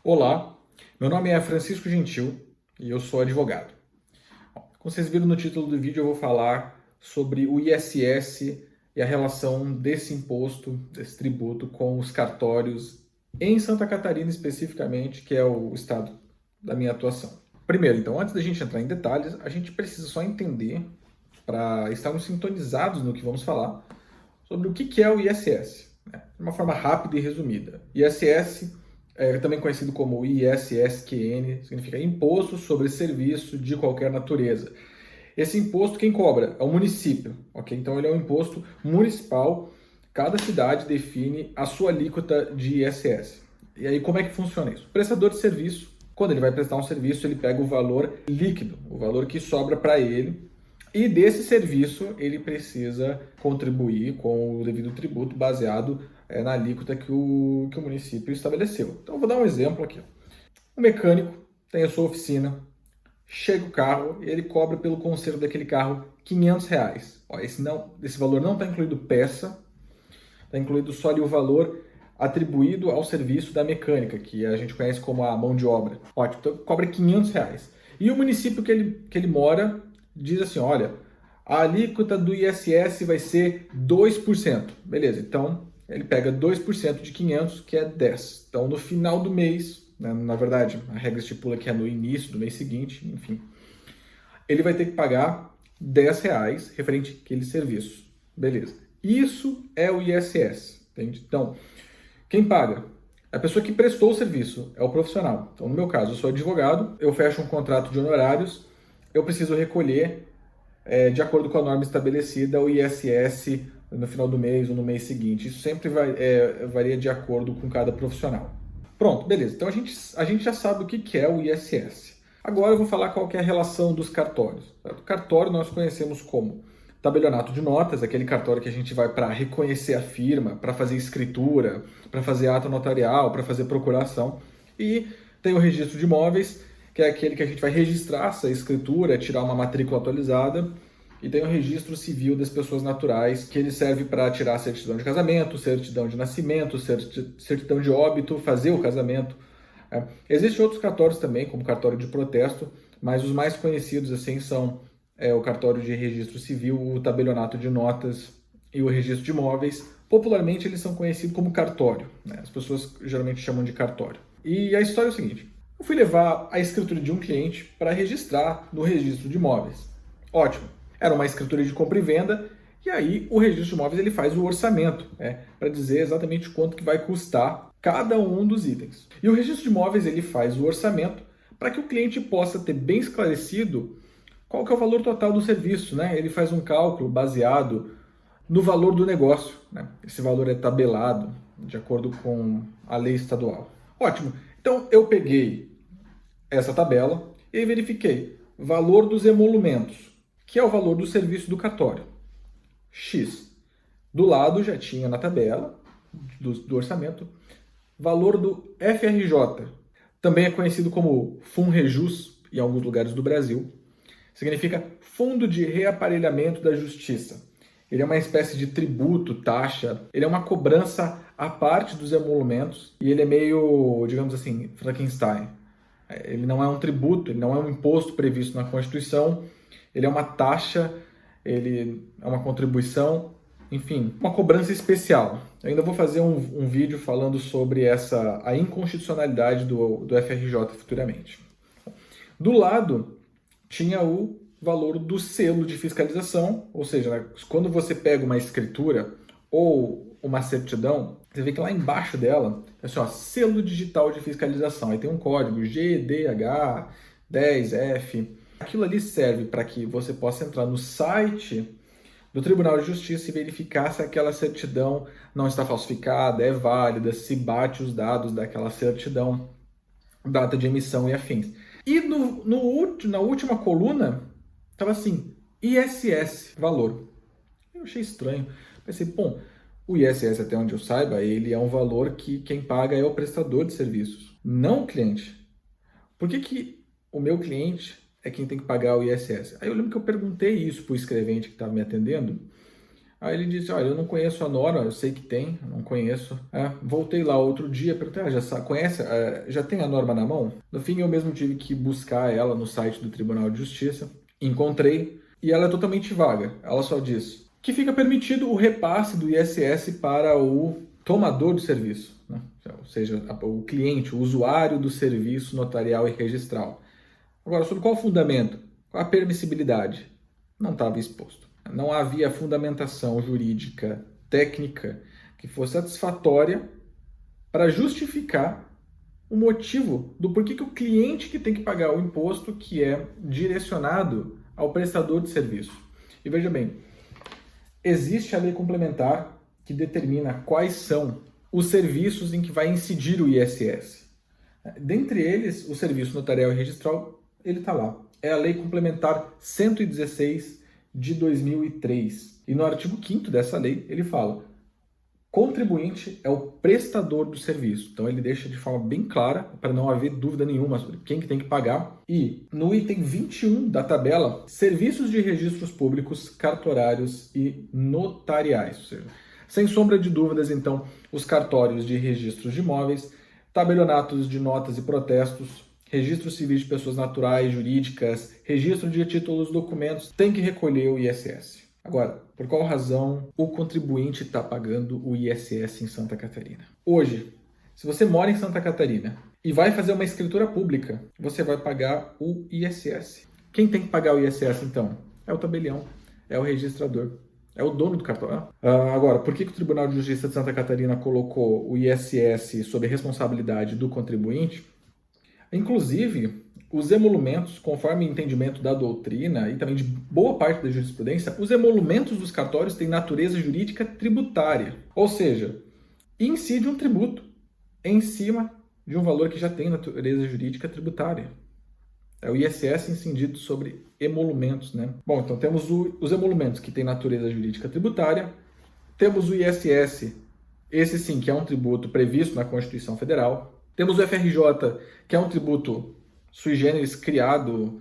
Olá, meu nome é Francisco Gentil e eu sou advogado. Como vocês viram no título do vídeo, eu vou falar sobre o ISS e a relação desse imposto, desse tributo, com os cartórios em Santa Catarina especificamente, que é o estado da minha atuação. Primeiro, então, antes da gente entrar em detalhes, a gente precisa só entender, para estarmos sintonizados no que vamos falar, sobre o que é o ISS, né? De uma forma rápida e resumida. ISS é também conhecido como ISSQN, significa Imposto sobre Serviço de Qualquer Natureza. Esse imposto quem cobra é o município, ok? Então ele é um imposto municipal, cada cidade define a sua alíquota de ISS. E aí como é que funciona isso? O prestador de serviço, quando ele vai prestar um serviço, ele pega o valor líquido, o valor que sobra para ele, e desse serviço ele precisa contribuir com o devido tributo baseado na alíquota que o município estabeleceu. Então eu vou dar um exemplo aqui. O mecânico tem a sua oficina, chega o carro e ele cobra pelo conserto daquele carro R$ 500. Ó, esse valor não está incluído peça, está incluído só ali o valor atribuído ao serviço da mecânica, que a gente conhece como a mão de obra. Ótimo, então cobra R$ 500. E o município que ele mora diz assim, olha, a alíquota do ISS vai ser 2%. Beleza, então ele pega 2% de 500, que é 10. Então no final do mês, né, na verdade a regra estipula que é no início do mês seguinte, enfim, ele vai ter que pagar R$ 10 referente àquele serviço. Beleza. Isso é o ISS, entende? Então, quem paga? A pessoa que prestou o serviço, é o profissional. Então, no meu caso, eu sou advogado, eu fecho um contrato de honorários, eu preciso recolher, de acordo com a norma estabelecida, o ISS no final do mês ou no mês seguinte. Isso sempre varia de acordo com cada profissional. Pronto, beleza. Então, a gente já sabe o que é o ISS. Agora eu vou falar qual que é a relação dos cartórios. O cartório nós conhecemos como tabelionato de notas, aquele cartório que a gente vai para reconhecer a firma, para fazer escritura, para fazer ato notarial, para fazer procuração. E tem o registro de imóveis, que é aquele que a gente vai registrar essa escritura, tirar uma matrícula atualizada. E tem o registro civil das pessoas naturais, que ele serve para tirar certidão de casamento, certidão de nascimento, certidão de óbito, fazer o casamento. Existem outros cartórios também, como cartório de protesto, mas os mais conhecidos assim são o cartório de registro civil, o tabelionato de notas e o registro de imóveis. Popularmente eles são conhecidos como cartório, né? As pessoas geralmente chamam de cartório. E a história é o seguinte: eu fui levar a escritura de um cliente para registrar no registro de imóveis. Ótimo, era uma escritura de compra e venda, e aí o registro de imóveis ele faz o orçamento, para dizer exatamente quanto que vai custar cada um dos itens. E o registro de imóveis ele faz o orçamento para que o cliente possa ter bem esclarecido qual que é o valor total do serviço, né? Ele faz um cálculo baseado no valor do negócio, né? Esse valor é tabelado de acordo com a lei estadual. Ótimo. Então eu peguei essa tabela e verifiquei valor dos emolumentos, que é o valor do serviço do cartório, X. Do lado já tinha na tabela do orçamento valor do FRJ, também é conhecido como FUNREJUS em alguns lugares do Brasil. Significa Fundo de Reaparelhamento da Justiça. Ele é uma espécie de tributo, taxa, ele é uma cobrança à parte dos emolumentos e ele é meio, digamos assim, Frankenstein. Ele não é um tributo, ele não é um imposto previsto na Constituição, ele é uma taxa, ele é uma contribuição, enfim, uma cobrança especial. Eu ainda vou fazer um vídeo falando sobre a inconstitucionalidade do FRJ futuramente. Do lado, tinha o valor do selo de fiscalização, ou seja, né, quando você pega uma escritura ou uma certidão, você vê que lá embaixo dela é assim, ó, selo digital de fiscalização. Aí tem um código GDH10F. Aquilo ali serve para que você possa entrar no site do Tribunal de Justiça e verificar se aquela certidão não está falsificada, é válida, se bate os dados daquela certidão, data de emissão e afins. E na última coluna, estava assim, ISS, valor. Eu achei estranho. Pensei, bom, o ISS, até onde eu saiba, ele é um valor que quem paga é o prestador de serviços, não o cliente. Por que o meu cliente é quem tem que pagar o ISS? Aí eu lembro que eu perguntei isso para o escrevente que estava me atendendo. Aí ele disse, olha, eu não conheço a norma, eu sei que tem, eu não conheço. Voltei lá outro dia, perguntei, conhece, já tem a norma na mão? No fim, eu mesmo tive que buscar ela no site do Tribunal de Justiça, encontrei, e ela é totalmente vaga. Ela só diz que fica permitido o repasse do ISS para o tomador do serviço, né? Ou seja, o cliente, o usuário do serviço notarial e registral. Agora, sobre qual fundamento? Qual a permissibilidade? Não estava exposto. Não havia fundamentação jurídica, técnica, que fosse satisfatória para justificar o motivo do porquê que o cliente que tem que pagar o imposto que é direcionado ao prestador de serviço. E veja bem, existe a lei complementar que determina quais são os serviços em que vai incidir o ISS. Dentre eles, o serviço notarial e registral, ele está lá. É a Lei Complementar 116 de 2003. E no artigo 5º dessa lei, ele fala: contribuinte é o prestador do serviço. Então ele deixa de forma bem clara, para não haver dúvida nenhuma sobre quem que tem que pagar. E no item 21 da tabela, serviços de registros públicos, cartorários e notariais. Ou seja, sem sombra de dúvidas, então, os cartórios de registros de imóveis, tabelionatos de notas e protestos, registros civis de pessoas naturais, jurídicas, registro de títulos, documentos, tem que recolher o ISS. Agora, por qual razão o contribuinte está pagando o ISS em Santa Catarina? Hoje, se você mora em Santa Catarina e vai fazer uma escritura pública, você vai pagar o ISS. Quem tem que pagar o ISS, então? É o tabelião, é o registrador, é o dono do cartório. Agora, por que o Tribunal de Justiça de Santa Catarina colocou o ISS sob responsabilidade do contribuinte? Inclusive, os emolumentos, conforme o entendimento da doutrina e também de boa parte da jurisprudência, os emolumentos dos cartórios têm natureza jurídica tributária. Ou seja, incide um tributo em cima de um valor que já tem natureza jurídica tributária. É o ISS incidido sobre emolumentos, né? Bom, então temos os emolumentos que têm natureza jurídica tributária, temos o ISS, esse sim, que é um tributo previsto na Constituição Federal, temos o FRJ, que é um tributo sui generis criado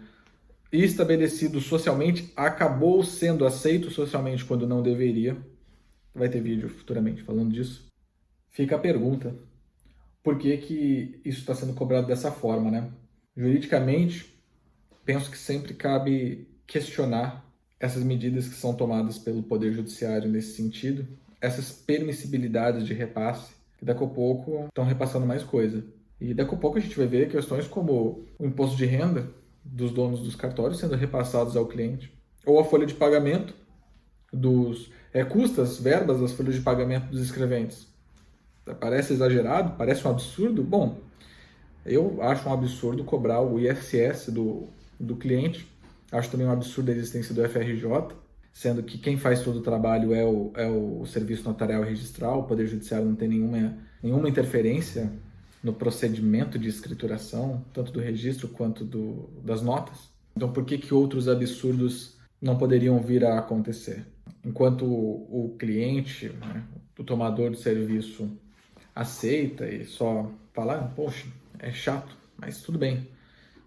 e estabelecido socialmente, acabou sendo aceito socialmente quando não deveria. Vai ter vídeo futuramente falando disso. Fica a pergunta, por que que isso está sendo cobrado dessa forma, né? Juridicamente, penso que sempre cabe questionar essas medidas que são tomadas pelo Poder Judiciário nesse sentido, essas permissibilidades de repasse, que daqui a pouco estão repassando mais coisa. E daqui a pouco a gente vai ver questões como o imposto de renda dos donos dos cartórios sendo repassados ao cliente, ou a folha de pagamento dos custas, verbas das folhas de pagamento dos escreventes. Parece exagerado? Parece um absurdo? Bom, eu acho um absurdo cobrar o ISS do cliente. Acho também um absurdo a existência do FRJ, sendo que quem faz todo o trabalho é o Serviço Notarial e Registral. O Poder Judiciário não tem nenhuma interferência no procedimento de escrituração, tanto do registro quanto das notas. Então, por que outros absurdos não poderiam vir a acontecer? Enquanto o cliente, né, o tomador de serviço, aceita e só fala, poxa, é chato, mas tudo bem.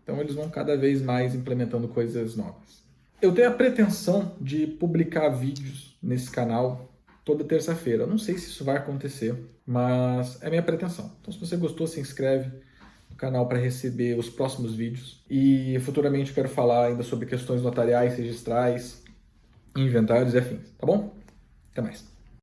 Então, eles vão cada vez mais implementando coisas novas. Eu tenho a pretensão de publicar vídeos nesse canal toda terça-feira. Não sei se isso vai acontecer, mas é minha pretensão. Então, se você gostou, se inscreve no canal para receber os próximos vídeos. E futuramente quero falar ainda sobre questões notariais, registrais, inventários e afins, tá bom? Até mais.